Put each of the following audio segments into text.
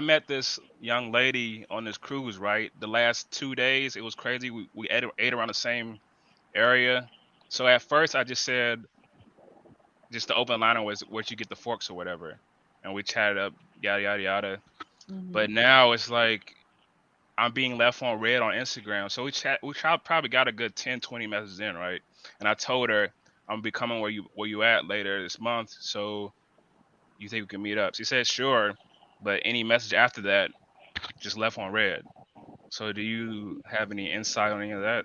met this young lady on this cruise, right? The last 2 days, it was crazy. We ate around the same area. So at first, I just said, just the open liner was where'd you get the forks or whatever, and we chatted up, yada yada yada. Hmm. But now it's like I'm being left on red on Instagram. So probably got a good 10, 20 messages in, right? And I told her I'm gonna be coming where you at later this month. So you think we can meet up? She said sure, but any message after that just left on red. So do you have any insight on any of that?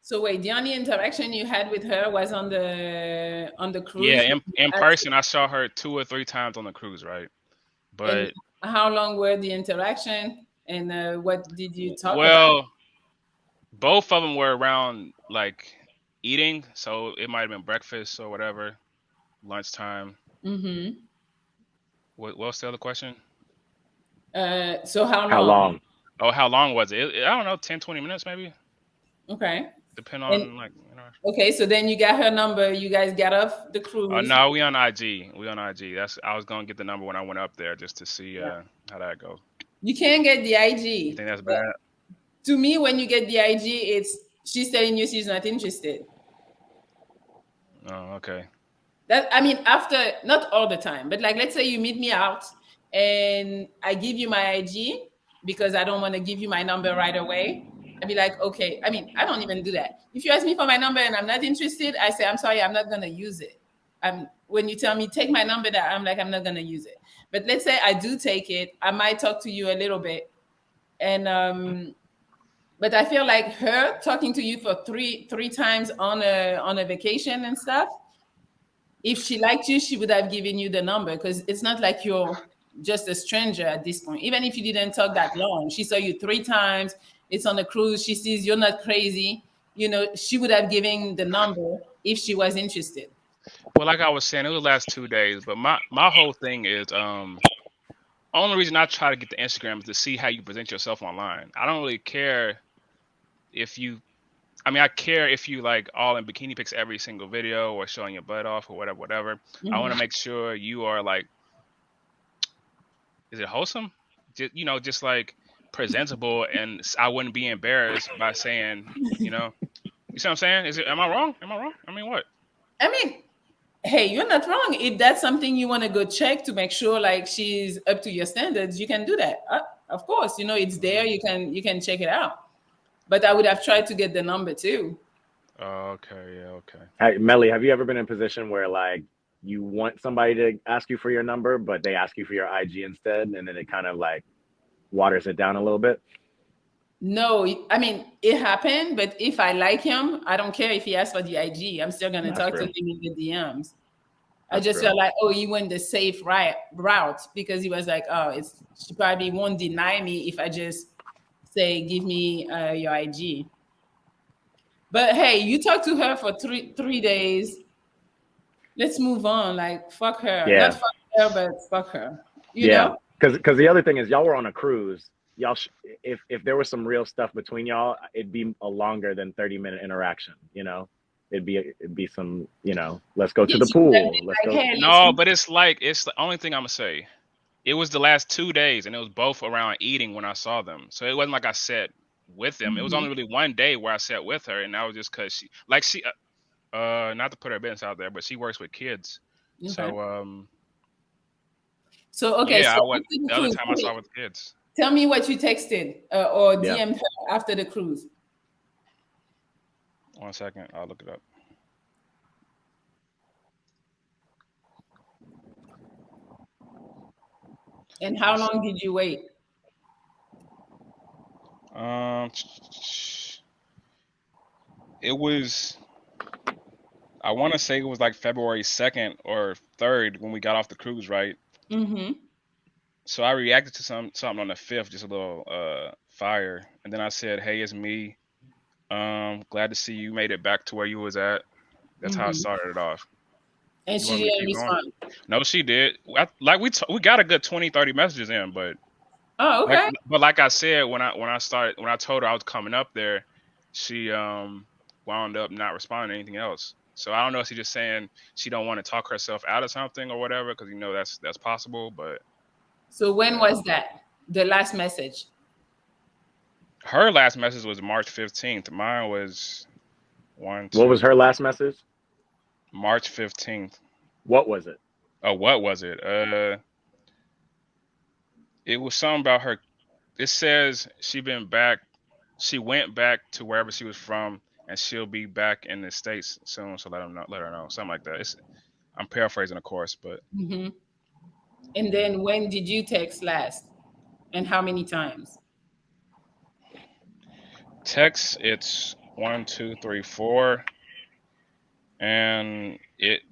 So wait, the only interaction you had with her was on the Yeah, cruise. in person I saw her 2 or 3 times on the cruise, right? And But how long were the interaction? And what did you talk about? well, both of them were around like eating, so it might have been breakfast or whatever, lunchtime. Mm-hmm. What's the other question? So how How long? long? Oh, how long was it? I don't know, 10, 20 minutes maybe. Okay. Depend And on like, okay, so then you got her number. You guys got off the cruise. no, we on IG. We on IG. That's I was gonna get the number when I went up there just to see Yeah. how that goes. You can't get the You IG. think that's But bad? to me, when you get the IG, it's she's telling you she's not interested. Oh, okay. That I mean, after not all the time, but like let's say you meet me out and I give you my IG because I don't want to give you my number right away. I'd be like, okay. I mean, I don't even do that. If you ask me for my number and I'm not interested, I say, I'm sorry, I'm not gonna use it. When you tell me take my number, that I'm like, I'm not gonna use it. But let's say I do take it, I might talk to you a little bit, and but I feel like her talking to you for three times on a vacation and stuff, if she liked you, she would have given you the number because it's not like you're just a stranger at this point. Even if you didn't talk that long, she saw you three times. It's on a cruise. She sees you're not crazy. She would have given the number if she was interested. Well, like I was saying, it was the last 2 days, but my whole thing is only reason I try to get the Instagram is to see how you present yourself online. I don't really care if you. I mean, I care if you like all in bikini pics every single video or showing your butt off or whatever, whatever. I want to Mhm. make sure you are like, is it wholesome? Just like presentable, and I wouldn't be embarrassed by saying, you know, you see what I'm saying? Is it? Am I wrong? Am I wrong? I mean, what? I mean, hey, you're not wrong. If that's something you want to go check to make sure like she's up to your standards, you can do that. Of course, it's there. You can check it out. But I would have tried to get the number too. Oh, okay, yeah, okay. Hey, Melly, have you ever been in a position where like you want somebody to ask you for your number, but they ask you for your IG instead, and then it kind of like waters it down a little bit? No, I mean it happened, but if I like him, I don't care if he asks for the IG. I'm still gonna That's talk to true. him in the DMs. I That's just true. felt like, oh, he went the safe route because he was like, oh, she probably won't deny me if I just say, give me your IG. But hey, you talked to her for three days. Let's move on. Like fuck her, not Yeah, fuck her, but fuck her. You yeah. know? Because the other thing is, y'all were on a cruise. Y'all, if there was some real stuff between y'all, it'd be a longer than 30-minute interaction. It'd be some. Let's go to Yes, the you would have pool. Let's been go. like, hey, let's No, meet. but it's the only thing I'm gonna say. It was the last 2 days, and it was both around eating when I saw them. So it wasn't like I sat with them. It was only Mhm. really one day where I sat with her, and that was just because not to put her business out there, but she works with kids. Okay. So So okay, yeah, so I went after the the other cruise, time I saw with kids. tell me what you texted or Yeah. DM'd her after the cruise, 1 second, I'll look it up. and how Let's long see. did you wait? Um, it was. I want to say it was like February 2nd or 3rd when we got off the cruise, right? Mm-hmm. So I reacted to something on the 5th, just a little fire, and then I said, "Hey, it's me. Glad to see you made it back to where you was at." That's how I Mm-hmm. started it off. And You she want me to didn't keep going? respond. No, she did. We got a good 20, 30 messages in, but Oh, like okay. but like I said, when I told her I was coming up there, she wound up not responding to anything else. So I don't know if she's just saying she don't want to talk herself out of something or whatever, because that's possible. But So when was that? The last message? Her last message was March 15th. Mine was one, What was two, her last message? March 15th. What was it? Oh, what was it? It was something about her. It says she went back to wherever she was from, and she'll be back in the States soon. So let her know, something like that. I'm paraphrasing, of course, but Hmm. And then when did you text last? And how many times? text it's 1, 2, 3, 4, and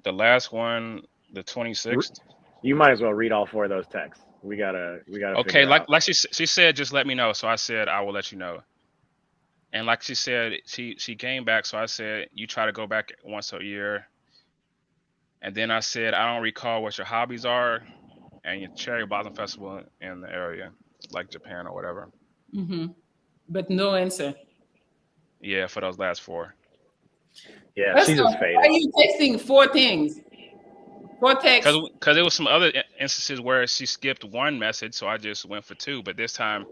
the last one, the 26th. You might as well read all four of those texts. We gotta Okay, figure out. like she said, just let me know. So I said I will let you know. And like she said, she came back. So I said you try to go back once a year. And then I said I don't recall what your hobbies are, and your cherry blossom festival in the area, like Japan or whatever. Hmm. But no answer. Yeah, for those last four. Yeah, First she off, just why are faded. you texting four things? Four texts. Cause there was some other instances where she skipped one message, so I just went for two. But this time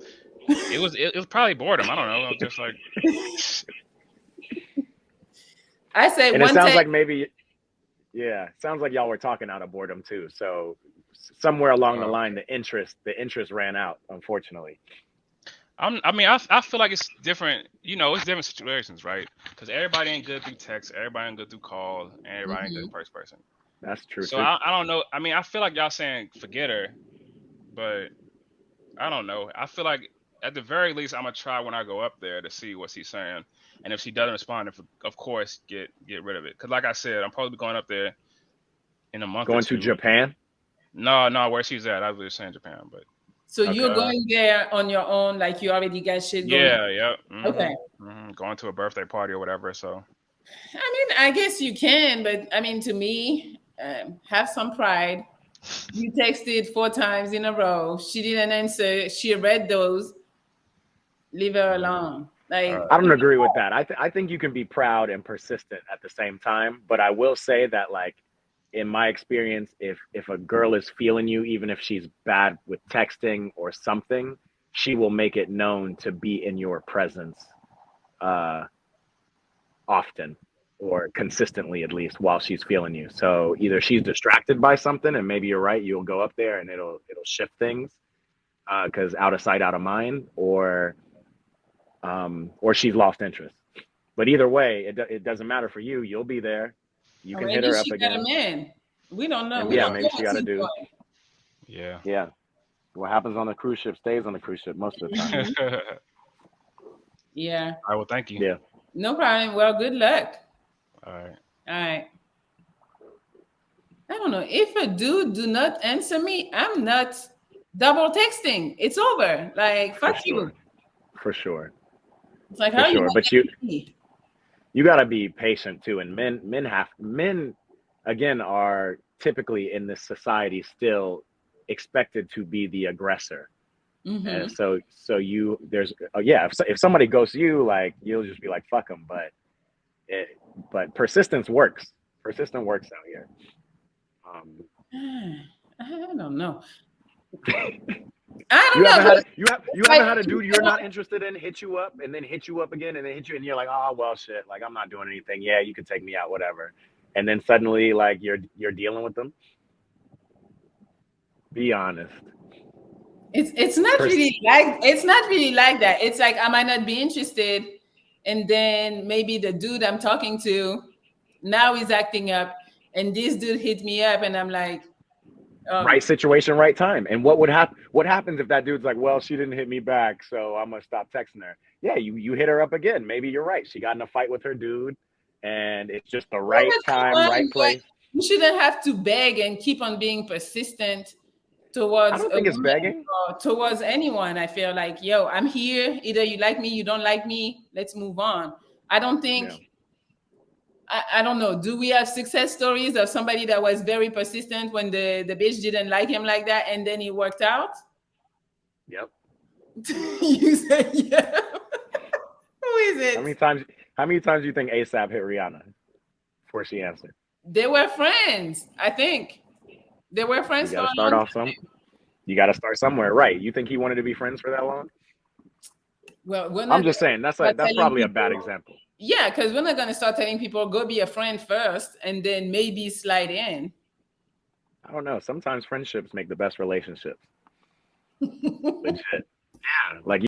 it was probably boredom. I don't know. I was just like, I said And it one sounds text. like maybe, yeah, sounds like y'all were talking out of boredom too. So somewhere along the line, okay. the interest ran out, unfortunately. I mean, I feel like it's different. You know, it's different situations, right? Because everybody ain't good through text, everybody ain't good through call, and everybody ain't good Hmm. first person. That's true So too. I don't know. I mean, I feel like y'all saying forget her, but I don't know. I feel like at the very least, I'm gonna try when I go up there to see what she's saying, and if she doesn't respond, of course get rid of it. Because like I said, I'm probably going up there in a month or Going to two. Japan. No, no, where she's at. I was just saying Japan, but So you're Okay. going there on your own, like you already got shit going. yeah, yeah, Okay. going to a birthday party or whatever. So I mean, I guess you can, but I mean, to me, have some pride. You texted four times in a row. She didn't answer. She read those. Leave her alone. all Like, I right, don't agree with that. I think you can be proud and persistent at the same time. But I will say that, like, in my experience, if a girl is feeling you, even if she's bad with texting or something, she will make it known to be in your presence uh, often or consistently, at least while she's feeling you. So either she's distracted by something, and maybe you're right, you'll go up there and it'll shift things because out of sight, out of mind, or she's lost interest. But either way, it doesn't matter for you. You'll be there. You or can hit maybe her up she got a again, man. We don't know. and We yeah, don't maybe know she what got a she's dude. doing. yeah. Yeah, what happens on the cruise ship stays on the cruise ship most of the time. Mhm. All Yeah. right, well, thank you. Yeah, No problem. Well, good luck. All right. All right. I don't know. If a dude do not answer me, I'm not double texting. It's over. Like, for fuck you. sure, for sure, It's like, for how you sure. not But getting me? you got to be patient too. And men again are typically in this society still expected to be the aggressor. And Mm-hmm. so you there's yeah, if somebody goes to you, like, you'll just be like fuck them. It, but persistence works. Persistent works out here. Um, I don't know. I you don't know. haven't had Those, a, you haven't had a dude you're not interested in hit you up and then hit you up again and then hit you and you're like, oh well shit, like I'm not doing anything. Yeah, you can take me out, whatever. And then suddenly like you're dealing with them. Be honest. it's not Pers- really like it's not really like that. It's like I might not be interested, and then maybe the dude I'm talking to now is acting up, and this dude hit me up, and I'm like, right um, situation, right time. And what would happen? What happens if that dude's like, well, she didn't hit me back, so I'm gonna stop texting her? Yeah, you hit her up again. Maybe you're right. She got in a fight with her dude, and it's just the yeah, right but time, come right on, like place. you shouldn't have to beg and keep on being persistent I towards don't a think it's woman begging. or towards anyone. I feel like, yo, I'm here. Either you like me, you don't like me. Let's move on. I don't think Yeah. I don't know. Do we have success stories of somebody that was very persistent when the bitch didn't like him like that and then it worked out? Yep. You say yeah. Who is How it? many times? How many times do you think ASAP hit Rihanna before she answered? They were friends, I think. They were You friends got for to a start long off some. time. You got to start somewhere, right? You think he wanted to be friends for that long? Well, we're I'm not just saying that's start telling probably a bad people. example. Yeah, because we're not gonna start telling people go be a friend first and then maybe slide in. I don't know. Sometimes friendships make the best relationships. Legit. Yeah. Like